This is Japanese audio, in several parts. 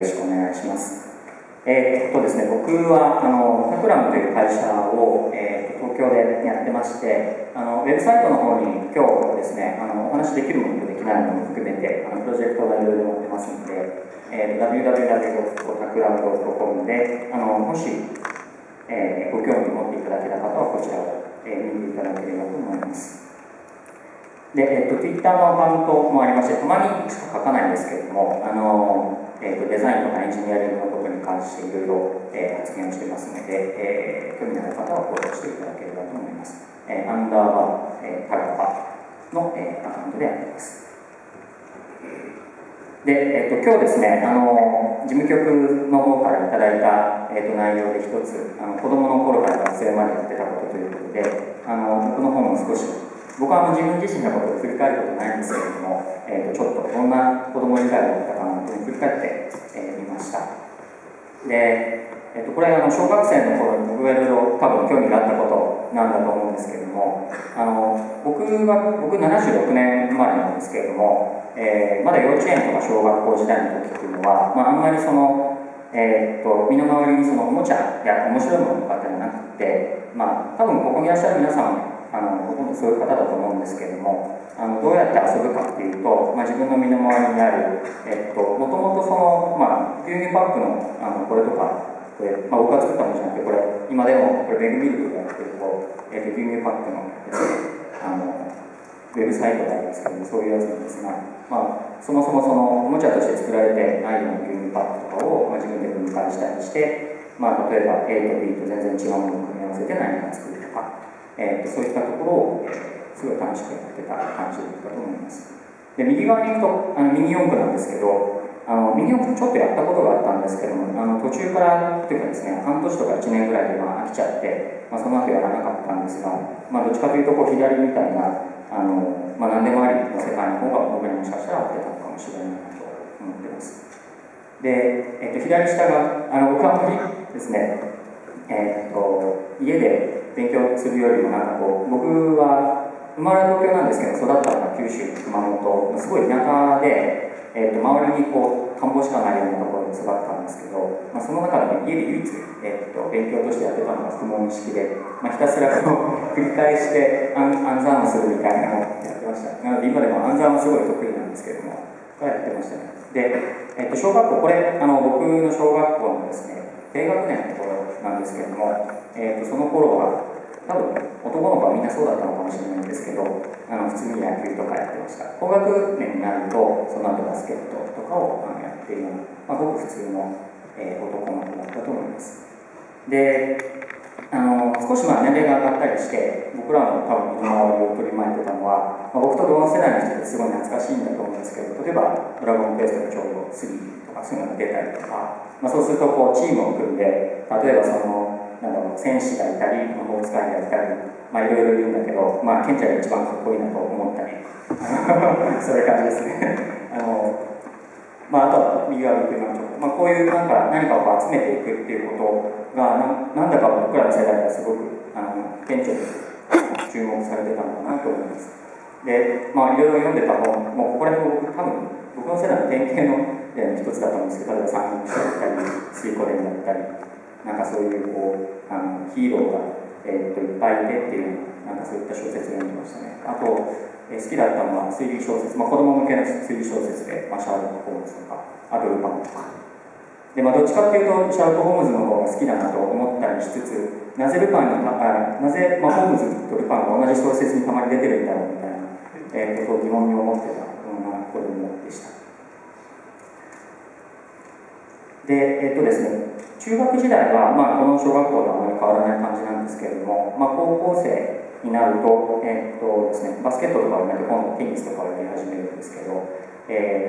ろしくお願いします。ですね、僕はタクラムという会社を、東京でやってまして、ウェブサイトの方に今日ですね、お話できるものとできないものも含めてプロジェクトがいろいろ載ってますので、www.takuram.com でもし、ご興味を持っていただけた方はこちらを、見ていただければと思います。で、Twitter のアカウントもありまして、たまにしか書かないんですけれども、デザインとかエンジニアリングのことに関していろいろ発言をしていますので、興味のある方はフォローしていただければと思います。アンダーバー、タガバの、アカウントでやっています。で、今日ですね、事務局の方からいただいた、内容で一つ、子供の頃から学生までやってたことということで、僕の方も少し、僕は自分自身のことを振り返ることないんですけれども、ちょっとどんな子供時代だったかなというふうに振り返ってみました。で、これ小学生の頃に僕がいろいろ多分興味があったことなんだと思うんですけれども、僕76年生まれなんですけれども、まだ幼稚園とか小学校時代の時っていうのは、あんまり身の回りにおもちゃや面白いものとかってのはなくて、多分ここにいらっしゃる皆さんもほとんどそういう方だと思うんですけれども、どうやって遊ぶかっていうと、自分の身の回りにある、もともと牛乳パックのこれとか、僕が作ったものじゃなくて、これ今でもこれベグミルクでやってると、牛乳パックのウェブサイトがあるんですけども、そういうやつなんですが、そもそもおもちゃとして作られてないような牛乳パックとかを、自分で分解したりして、例えば A と B と全然違うものを組み合わせて何か作るとか、そういったところを、すごい楽しくやってた感じだったと思います。で、右側に行くとミニ四駆なんですけど、ミニ四駆ちょっとやったことがあったんですけども、途中からというかですね、半年とか1年ぐらいで飽きちゃって、その後やらなかったんですが、どっちかというと左みたいな何でもありの世界の方が僕にもしかしたら合ってたのかもしれないなと思ってます。で、左下が僕はあまりですね、家で勉強するよりも僕は生まれ東京なんですけど、育ったのは九州熊本、すごい田舎で、周りに田んぼしかないようなところで育ったんですけど、その中で、家で唯一、勉強としてやってたのが公文式で、ひたすら繰り返して暗算をするみたいなのをやってました。なので今でも暗算はすごい得意なんですけども、これやってましたね。で、小学校、これ僕の小学校のですね、低学年のところなんですけれども、その頃は多分男の子はみんなそうだったのかもしれないんですけど、普通に野球とかやってました。高学年になるとその後バスケットとかをやっているような、ごく普通の、男の子だったと思います。で、少し年齢が上がったりして僕らの多分身の回りを取り巻いてたのは、僕と同世代の人ってすごい懐かしいんだと思うんですけど、例えばドラゴンクエストのちょうど3とかそういうのが出たりとか、そうするとチームを組んで、例えば戦士がいたり、魔法使いがいたり、いろいろいるんだけど、賢者が一番かっこいいなと思ったりそういう感じですねあとは右側に行くと、こういう何かを集めていくっていうことがなんだか僕らの世代ではすごく顕著に注目されてたのかなと思います。で、いろいろ読んでた本、もうここら辺僕の世代の典型の一つだったんですけど、例えば三人称だったり、水湖伝だったり、そういうヒーローが、いっぱいいてっていうそういった小説を読んでましたね。あと、好きだったのは推理小説、子供向けの推理小説で、シャーロック・ホームズとか、あとルパンとか。で、どっちかっていうとシャーロック・ホームズの方が好きだなと思ったりしつつ、なぜホームズとルパンが同じ小説にたまに出てるんだろうみたいな、ことを疑問に思ってたような子供でした。で、ですね、中学時代は、この小学校とあまり変わらない感じなんですけれども、高校生になると、ですね、バスケットとかをやめて今度テニスとかをやり始めるんですけど、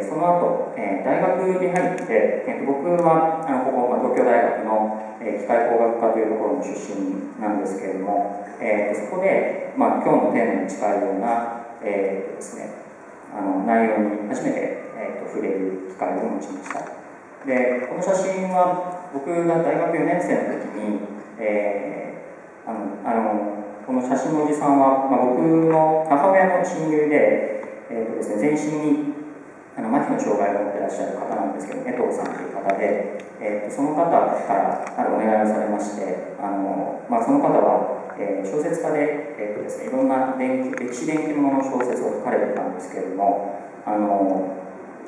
その後、大学に入って、僕はここ、東京大学の、機械工学科というところの出身なんですけれども、そこで、今日のテーマに近いような、ですね、内容に初めて、触れる機会を持ちました。で、この写真は僕が大学4年生の時に、この写真のおじさんは、僕の母親の親友で、ですね、全身に麻痺の障害を持ってらっしゃる方なんですけど、江藤さんという方で、その方からあるお願いをされまして、その方は、小説家で、ですね、いろんな歴史伝記物の小説を書かれてたんですけれども、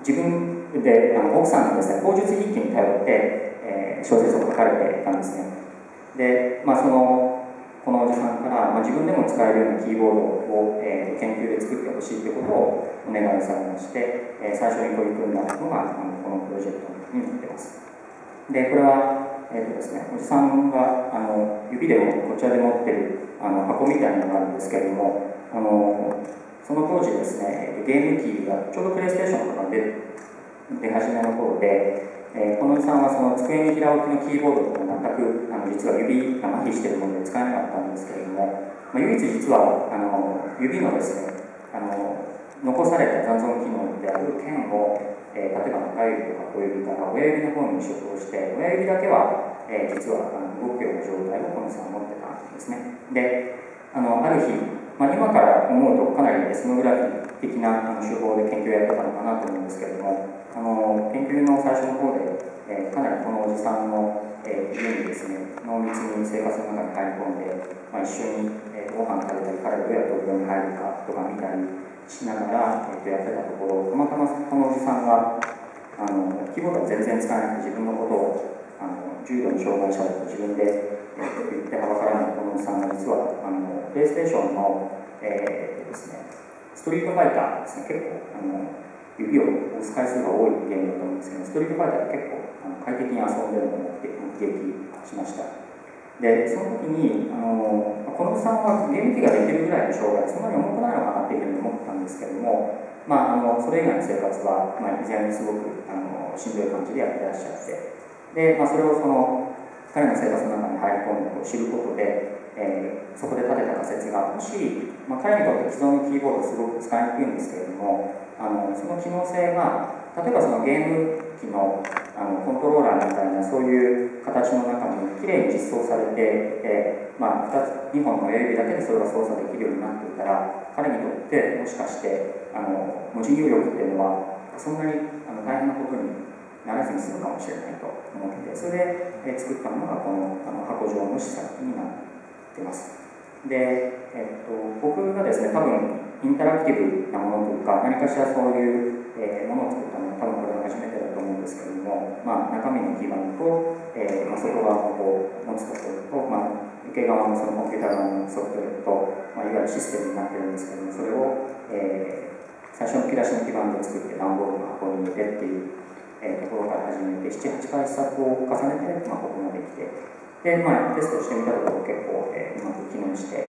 自分で奥さんのですね、口述日記に頼って、小説を書かれていたんですね。で、このおじさんから、自分でも使えるようなキーボードを、研究で作ってほしいということをお願いされまして、最初に取り組んだのがこのプロジェクトになっています。で、これは、ですね、おじさんが指でもこちらで持っている箱みたいなのがあるんですけれども、その当時ですね、ゲーム機がちょうどプレイステーションとか出始めの頃で、このおじさんはその机に平置きのキーボードと全く実は指が麻痺しているので使えなかったんですけれども、唯一実は指のですね残された残存機能である剣を、例えば中指とか小指から親指の方に移植をして、親指だけは、実は動くような状態をこの人は持ってたんですね。で、ある日、今から思うとかなりエスノグラフィー的な手法で研究をやってたのかなと思うんですけれども、研究の最初の方で、かなりこのおじさんの、家にですね、濃密に生活の中に入り込んで、一緒に、ご飯食べたり、彼がどうやってお風呂に入るかとか見たりしながら、やってたところ、たまたまこのおじさんがキーボードは全然使えなくて、自分のことを重度の障害者だと自分で、言ってはばからないこのおじさんが実はプレイステーションの、ですね、ストリートファイターですね、結構指を押す回数が多いゲームだと思うんですけど、ストリートファイターで結構快適に遊んでるのを目撃しました。で、その時にこのおじさんはゲーム機ができるぐらいの障害、そんなに重くないのかなっていうふうに思ったんですけれども、それ以外の生活は、依然すごくしんどい感じでやってらっしゃって、で、それを彼の生活の中に入り込んで知ることで、そこで立てた仮説が、もし、彼にとって既存のキーボードすごく使いにくいんですけれども、その機能性が、例えばそのゲーム機のコントローラーみたいなそういう形の中にきれいに実装されていて、2本の親指だけでそれが操作できるようになっていたら、彼にとってもしかして文字入力っていうのはそんなに大変なことにならずに済むかもしれないと思って、それで、作ったのがこの箱状の試作機になっています。で、僕がですね、多分インタラクティブなものというか、何かしらそういう、ものを作ったのは多分これが初めてだと思うんですけれども、中身の基盤と、外側の持つところと、受け側のそのコンピューター側のソフトウェアと、いわゆるシステムになっているんですけども、それを、最初の吹き出しの基盤で作って段ボールの箱に入れてっていう、ところから始めて、7、8回試作を重ねて、ここまで来て、で、テストしてみたところ結構、うまく機能して、